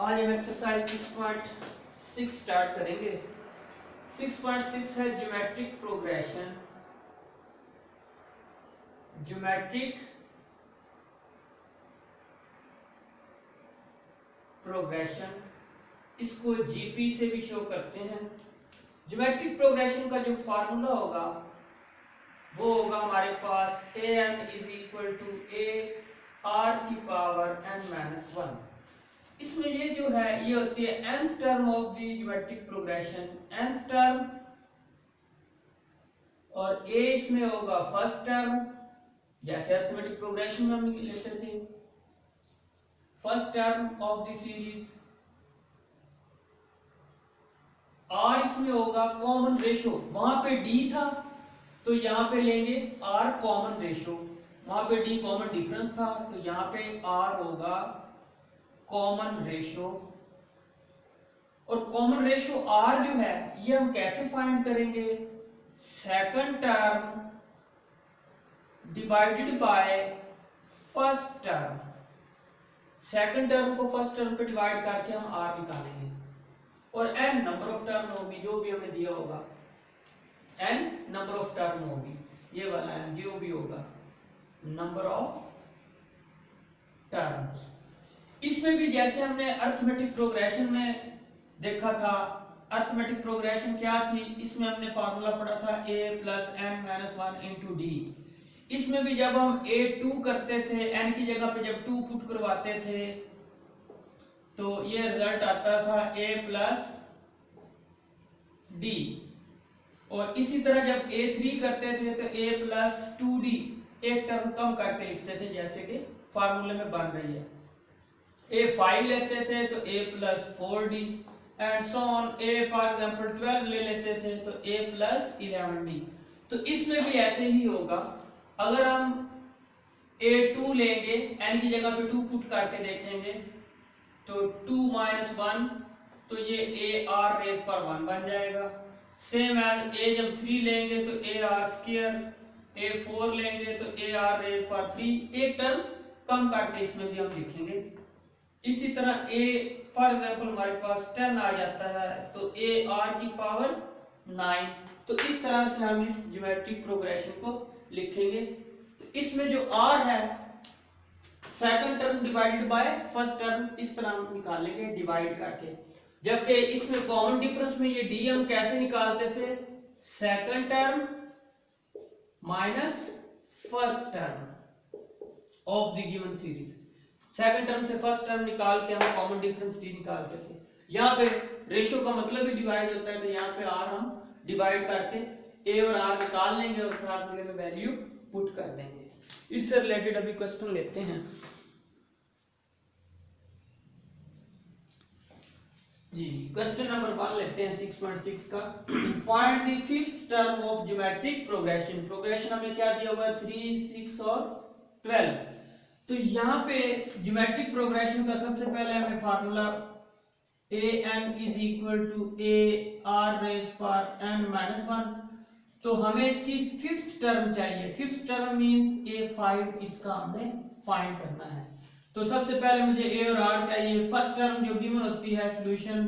आज हम exercise 6.6 start करेंगे। 6.6 है ज्योमेट्रिक प्रोग्रेशन। ज्योमेट्रिक प्रोग्रेशन, इसको जीपी से भी शो करते हैं। ज्योमेट्रिक प्रोग्रेशन का जो फार्मूला होगा वो होगा हमारे पास an is equal to a r की पावर n माइनस 1। इसमें ये जो है ये होती है nth term of the geometric progression, nth term, और a इसमें होगा फर्स्ट टर्म, जैसे अरिथमेटिक प्रोग्रेशन में हम लेते थे first term of the series. r इसमें होगा कॉमन रेशो, वहां पे d था तो यहाँ पे लेंगे r कॉमन रेशो, वहां पे d कॉमन डिफरेंस था तो यहाँ पे r होगा कॉमन रेशो। और कॉमन रेशो r जो है ये हम कैसे फाइंड करेंगे, second term divided by first term. Second term को फर्स्ट टर्म पे डिवाइड करके हम r निकालेंगे और n नंबर ऑफ टर्म होगी जो भी हमें दिया होगा, n नंबर ऑफ टर्म होगी, ये वाला n जो भी होगा नंबर ऑफ टर्म्स। इसमें भी जैसे हमने अरिथमेटिक प्रोग्रेशन में देखा था, अरिथमेटिक प्रोग्रेशन क्या थी, इसमें हमने फार्मूला पढ़ा था a plus n minus 1 into D. इसमें भी जब हम a2 करते थे, n की जगह पे जब 2 पुट करवाते थे तो ये रिजल्ट आता था a प्लस डी। और इसी तरह जब a3 करते थे तो a प्लस 2d, एक टर्म कम करके लिखते थे जैसे कि फार्मूले में बन रही है। a5 लेते थे तो a plus 4d and so on. a for example 12 ले लेते थे तो a प्लस 11d। तो इसमें भी ऐसे ही होगा, अगर हम a2 लेंगे, n की जगह पे 2 पुट करके देखेंगे तो 2 माइनस 1 तो ये a r रेज पर 1 बन जाएगा। सेम एज a जब 3 लेंगे तो a r स्क्वायर, a4 लेंगे तो a r रेज पर 3, एक टर्म कम करके इसमें भी हम लिखेंगे। इसी तरह a फॉर एग्जांपल हमारे पास 10 आ जाता है तो a r की पावर 9। तो इस तरह से हम इस ज्योमेट्रिक प्रोग्रेशन को लिखेंगे। तो इसमें जो r है second term divided by first term, इस तरह हम निकालेंगे डिवाइड करके। जबकि इसमें कॉमन डिफरेंस में ये d हम कैसे निकालते थे, second term minus first term of the given series. Second term से फर्स्ट टर्म निकाल के हम कॉमन डिफरेंस d निकालते थे। यहाँ पे रेशियो का मतलब ही डिवाइड होता है तो यहाँ पे r हम डिवाइड करके a और r निकाल लेंगे और फार्मूले में वैल्यू पुट कर देंगे। इससे रिलेटेड अभी क्वेश्चन लेते हैं जी। क्वेश्चन नंबर 1 लेते हैं 6.6 का। Find the fifth term of geometric progression. Progression हमें क्या दिया हुआ है, 3, 6 और 12। तो यहाँ पे ज्योमेट्रिक प्रोग्रेशन का सबसे पहले हमें formula an is equal to a r raise पर n माइनस 1। तो हमें इसकी फिफ्थ टर्म चाहिए। फिफ्थ टर्म मींस a5, इसका हमें फाइंड करना है। तो सबसे पहले मुझे a और r चाहिए। फर्स्ट टर्म जो गिवन होती है सॉल्यूशन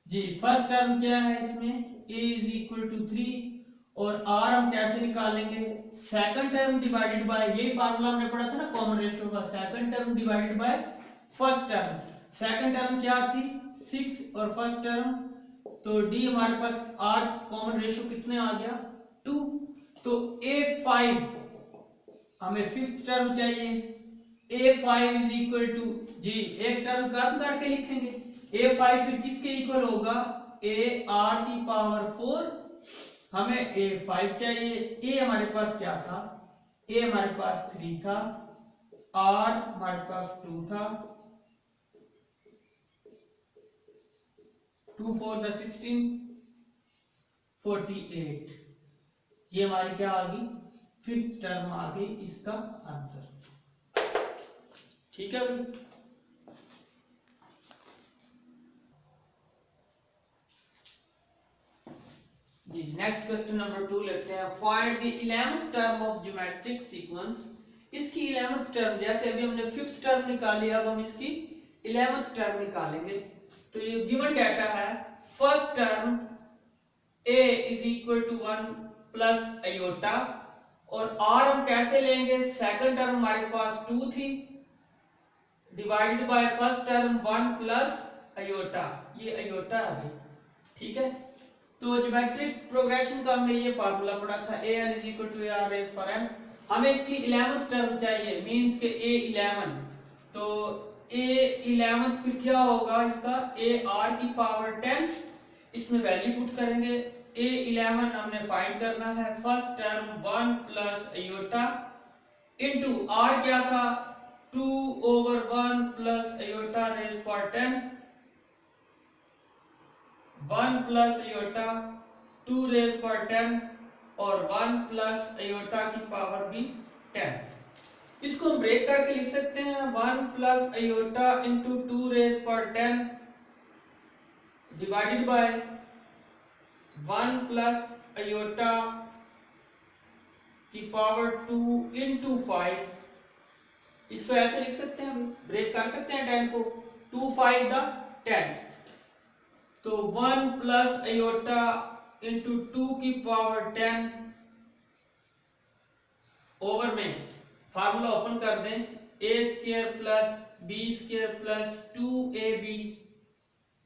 जी, फर्स्ट टर्म क्या है इसमें, a इज इक्वल टू 3 और r हम कैसे निकालेंगे, सेकंड टर्म डिवाइडेड बाय, यही फार्मूला हमने पढ़ा था ना कॉमन रेशियो का, second term divided by first term. Second term क्या थी 6 और फर्स्ट टर्म तो d हमारे पास r कॉमन रेशियो कितने आ गया 2। तो a5 हमें फिफ्थ टर्म चाहिए। a5 इज इक्वल टू जी, एक टर्म कम करके लिखेंगे। a5 फिर किसके इक्वल होगा, a r की पावर 4। हमें a5 चाहिए। a हमारे पास क्या था, a हमारे पास 3 था, r हमारे पास 2 था, 2 4 the 16 48। ये हमारी क्या आ गई, फिफ्थ टर्म आ गई इसका आंसर। ठीक है भाई। जी नेक्स्ट क्वेश्चन नंबर 2 लेते हैं। Find the 11th term of geometric sequence. इसकी 11th टर्म, जैसे अभी हमने फिफ्थ टर्म निकाली, अब हम इसकी 11th टर्म निकालेंगे। तो ये गिवन डाटा है, first term a is equal to 1 plus iota, और r हम कैसे लेंगे, सेकंड टर्म हमारे पास 2 थी, divided by first term 1 plus aorta, ये अयोटा है अभी, ठीक है। तो ज्योमेट्रिक प्रोग्रेशन का हमने ये फार्मूला पढ़ा था, a n is equal to a r raise पर m। हमें इसकी 11th टर्म चाहिए, मींस के a11, तो a11 फिर क्या होगा इसका, a r की पावर 10, इसमें वैल्यू पुट करेंगे। a11 हमने फाइंड करना है, first term 1 plus aorta into r क्या था 2 ओवर 1 प्लस अयोटा रेज़ पर 10, 1 प्लस अयोटा 2 रेज़ पर 10 और 1 प्लस अयोटा की पावर भी 10। इसको हम ब्रेक करके लिख सकते हैं, 1 प्लस अयोटा इंटू 2 रेज़ पर 10 डिवाइडेड बाय 1 प्लस अयोटा की पावर 2 इंटू 5। इसको ऐसे लिख सकते हैं, ब्रेक कर सकते हैं 10 को, 2 5 द 10, तो 1 प्लस अयोटा इंटू 2 की पावर 10 ओवर में फार्मूला ओपन कर दें, a square plus b square plus 2ab,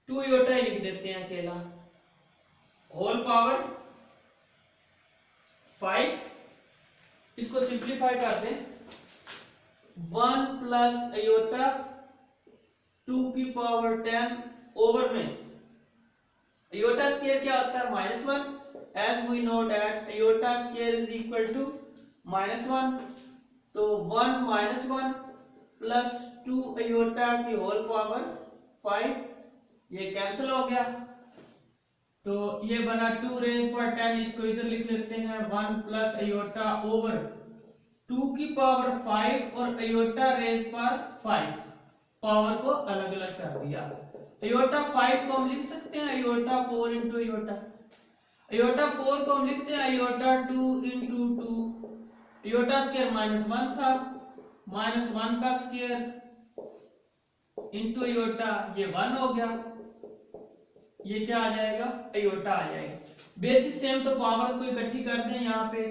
2 iota ही लिख देते हैं अकेला, होल पावर 5। इसको सिंप्लीफाई कर दें, 1 प्लस अयोटा 2 की पावर 10 ओवर में अयोटा स्क्वायर क्या होता है, -1, as we know that iota square is equal to -1, तो 1 -1 प्लस 2 अयोटा की होल पावर 5, ये कैंसिल हो गया, तो ये बना 2 रेज़ पर 10, इसको इधर लिख लेते हैं 1 प्लस अयोटा ओवर 2 की पावर 5 और अयोटा रेज़ पर 5, पावर को अलग अलग कर दिया। अयोटा 5 को हम लिख सकते हैं अयोटा 4 इंटू अयोटा, अयोटा 4 को हम लिखते हैं अयोटा 2 इंटू 2, अयोटा स्क्वायर -1 था, -1 का स्क्वायर इंटू अयोटा, ये 1 हो गया, ये क्या आ जाएगा, अयोटा आ जाएगा। बेसिस सेम, तो पावर को इकट्ठी कर दें यहाँ पे,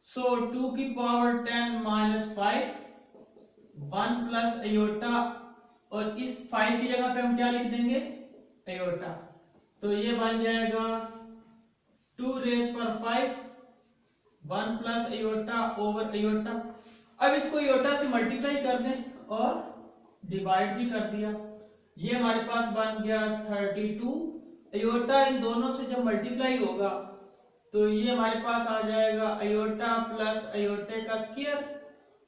सो 2 की पावर 10 -5, 1 प्लस अयोटा, और इस 5 की जगह पे हम क्या लिख देंगे, अयोटा, तो ये बन जाएगा 2 रेज़ पर 5, 1 प्लस अयोटा ओवर अयोटा। अब इसको अयोटा से मल्टीप्लाई कर दें और डिवाइड भी कर दिया, ये हमारे पास बन गया 32। अयोटा इन दोनों से जब मल्टीप्लाई होगा तो ये हमारे पास आ जाएगा अयोटा प्लस अयोटे का स्क्वायर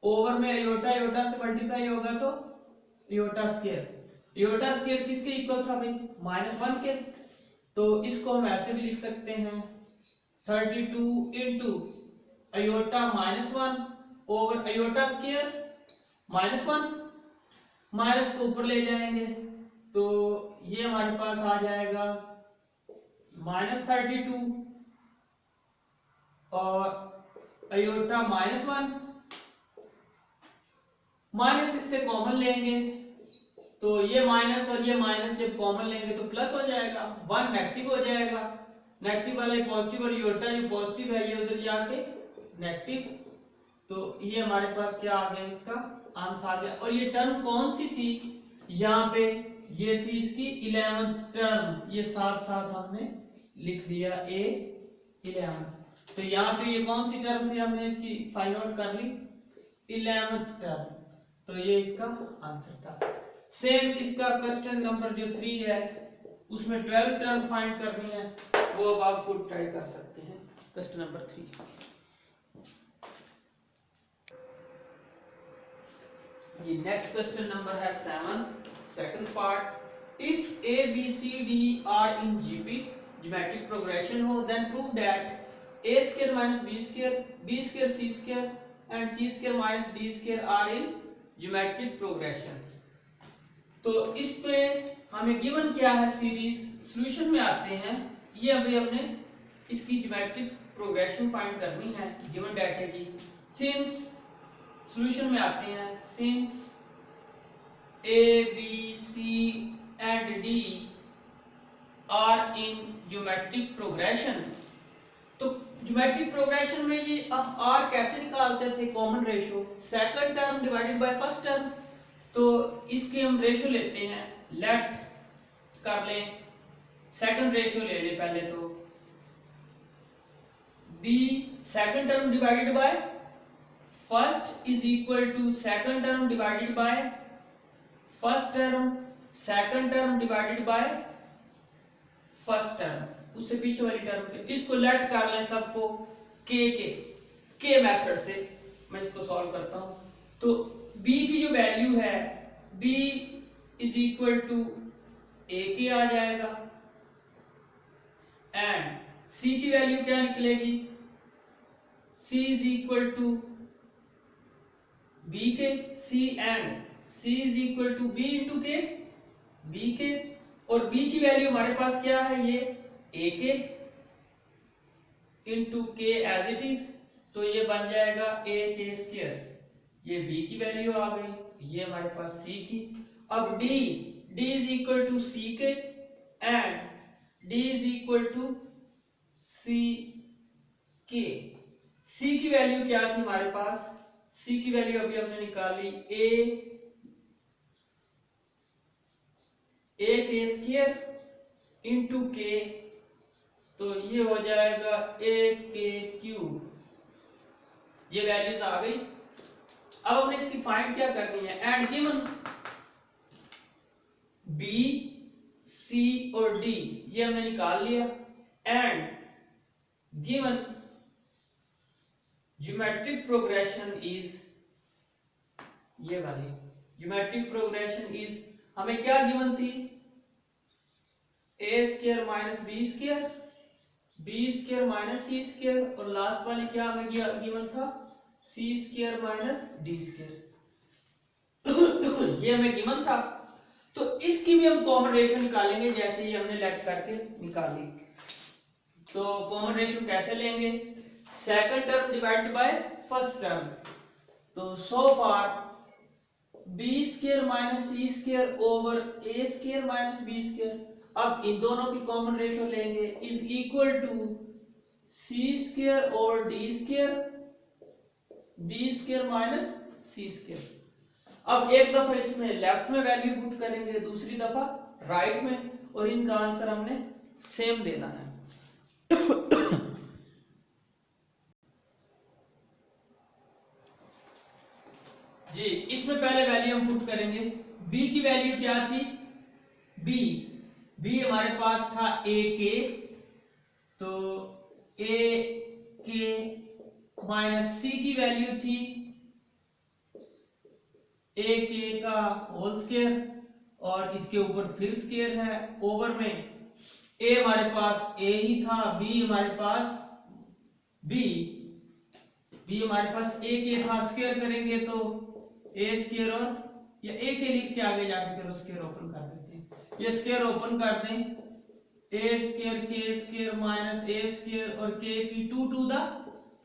ओवर में अयोटा अयोटा से मल्टीप्लाई होगा तो अयोटा स्क्वायर। अयोटा स्क्वायर किसके इक्वल था भाई, -1 के, तो इसको हम ऐसे भी लिख सकते हैं 32 into iota -1 over iota square -1, minus को ऊपर ले जाएंगे तो ये हमारे पास आ जाएगा -32 और अयोटा -1, माइनस इससे कॉमन लेंगे तो ये माइनस और ये माइनस जब कॉमन लेंगे तो प्लस हो जाएगा, 1 नेगेटिव हो जाएगा, नेगेटिव वाला पॉजिटिव और अयोटा जो पॉजिटिव है ये उधर जाके नेगेटिव, तो ये हमारे पास क्या आ गया, इसका आंसर आ गया। और ये टर्म कौन सी थी यहाँ पे, ये थी इसकी 11th टर्म, ये साथ साथ हमने लिख लिया A11, तो यहाँ पे ये कौन सी टर्म थी, हमने इसकी फाइंड आउट कर ली 11th टर्म, तो ये इसका आंसर था। सेम इसका क्वेश्चन नंबर जो 3 है उसमें 12 टर्म फाइंड करनी है, वो अब आप खुद ट्राई कर सकते हैं। क्वेश्चन नंबर 3, ये नेक्स्ट क्वेश्चन नंबर है 7, second part. If A B C D are in GP geometric progression हो, then prove that A square minus B square, B square C square and C square minus D square are in geometric progression. तो इस पे हमें given क्या है series, solution में आते हैं, ये अभी हमने इसकी ज्योमेट्रिक प्रोग्रेशन फाइंड करनी है गिवन डाटा की। सिंस सॉल्यूशन में आते हैं, since A B D are in geometric progression. तो ज्योमेट्रिक प्रोग्रेशन में ये आर कैसे निकालते थे? Common ratio second term divided by first term. तो इसके हम रेशो लेते हैं, लेट कर लें, सेकंड रेशो ले लें पहले। तो b second term divided by first is equal to second term divided by first term, second term divided by first term, उससे पीछे वाली टर्म पे। इसको लेट कर लें सबको के मेथड से। मैं इसको सॉल्व करता हूं। तो b की जो वैल्यू है, b इज इक्वल टू ए के आ जाएगा, एंड c की वैल्यू क्या निकलेगी? c is equal to b के, c and c is equal to b into के, b के, और b की वैल्यू हमारे पास क्या है? ये a के इंटू के एज इट इज। तो ये बन जाएगा a के स्क्वायर। ये b की वैल्यू आ गई, ये हमारे पास c की। अब d is equal to c के, and d is equal to c के। c की वैल्यू क्या थी हमारे पास? c की वैल्यू अभी हमने निकाली, a के स्क्वायर इंटू के, तो ये हो जाएगा a के क्यूब। ये वैल्यूज आ गई। अब हमने इसकी फाइंड क्या करनी है? एंड गिवन b, c और d ये हमने निकाल लिया, and given geometric progression is, ये वाली ज्योमेट्रिक प्रोग्रेशन इज हमें क्या गिवन थी? a square minus b square, b square minus c square, और लास्ट वाली क्या हमें गिवन था? C square minus d square. ये हमें गिवन था। तो इसकी भी हम कॉमन रेशियो निकालेंगे, जैसे ही हमने लेट करके निकाली। तो कॉमन रेशियो कैसे लेंगे? Second term divided by first term. तो so far b square minus c square over a square minus b square. अब इन दोनों की कॉमन रेशियो लेंगे, is equal to c square over d square, b square minus c square. अब एक दफा इसमें लेफ्ट में वैल्यू पुट करेंगे, दूसरी दफा राइट में, और इनका आंसर हमने सेम देना है। जी, इसमें पहले वैल्यू हम पुट करेंगे। b की वैल्यू क्या थी? b हमारे पास था a के, तो a के माइनस c की वैल्यू थी a के का होल स्क्वायर, और इसके ऊपर फिर स्क्वायर है, ओवर में a हमारे पास a ही था, b हमारे पास a के था, स्क्वायर करेंगे तो a स्क्वायर, और या a के लिख के आगे जाके चलो स्क्वायर ओपन कर देते हैं। ये स्क्वायर ओपन कर दें, a स्क्वायर के स्क्वायर माइनस a स्क्वायर और k की 2 टू द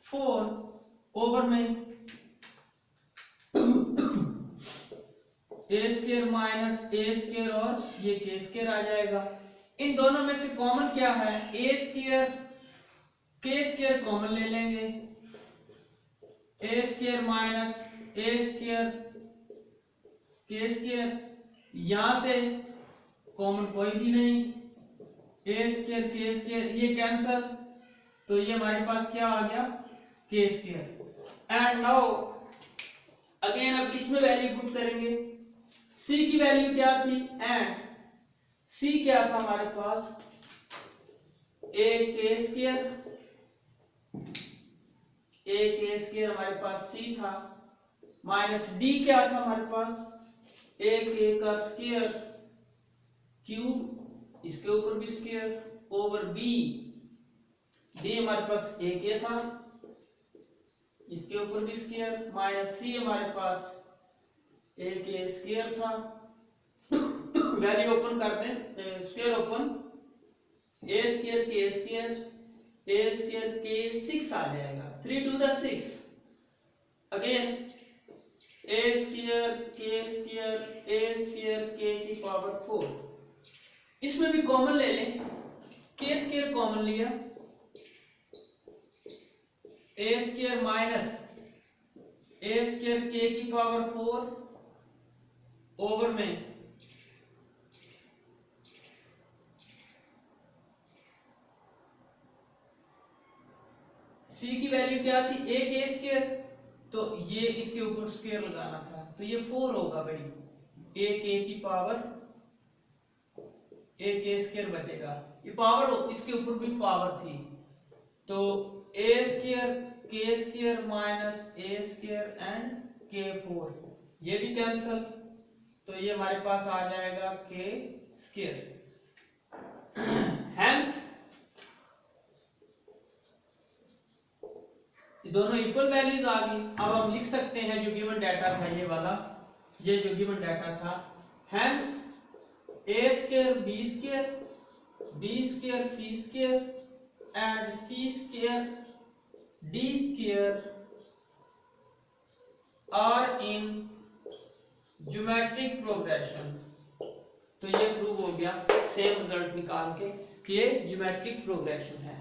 4, ओवर में a square minus a square और ये k स्क्वायर आ जाएगा। इन दोनों में से कॉमन क्या है? a square k square common ले लेंगे, a square minus a square k square, यहां से कॉमन कोई भी नहीं, a स्क्वायर k स्क्वायर ये कैंसल, तो ये हमारे पास क्या आ गया? k square. And now again अब इसमें वैल्यू पुट करेंगे। c की वैल्यू क्या थी? एंड c क्या था हमारे पास? a k स्क्वायर हमारे पास c था, माइनस d क्या था हमारे पास? a k का स्क्वायर क्यूब, इसके ऊपर भी स्क्वायर, ओवर b, d हमारे पास a k था, इसके ऊपर भी स्क्वायर, माइनस c हमारे पास a k स्क्वायर था। वैल्यू ओपन कर दें, square open, a square k square, a square k 6 आ जाएगा, 3 to the 6, again a square k square a square k की पावर 4, इसमें भी कॉमन ले लें, के स्क्वायर कॉमन लिया, ए स्क्वायर माइनस ए स्क्वायर के की पावर 4 ओवर में सी की वैल्यू क्या थी, ए के स्क्वायर, तो ये इसके ऊपर स्क्वायर लगाना था, तो ये 4 होगा बड़ी, ए के की पावर ए के स्क्वायर बचेगा, ये पावर इसके ऊपर भी पावर थी, तो ए स्क्वायर के square minus A square and के 4, ये भी कैंसल, तो ये हमारे पास आ जाएगा के स्क्वायर। हेंस ये दोनों इक्वल वैल्यूज आ गई। अब हम लिख सकते हैं जो गिवन डाटा था ये वाला, ये जो गिवन डाटा था, hence a square b square c square and c square d square are in geometric progression. तो ये प्रूव हो गया सेम रिजल्ट निकाल के कि ये ज्योमेट्रिक प्रोग्रेशन है।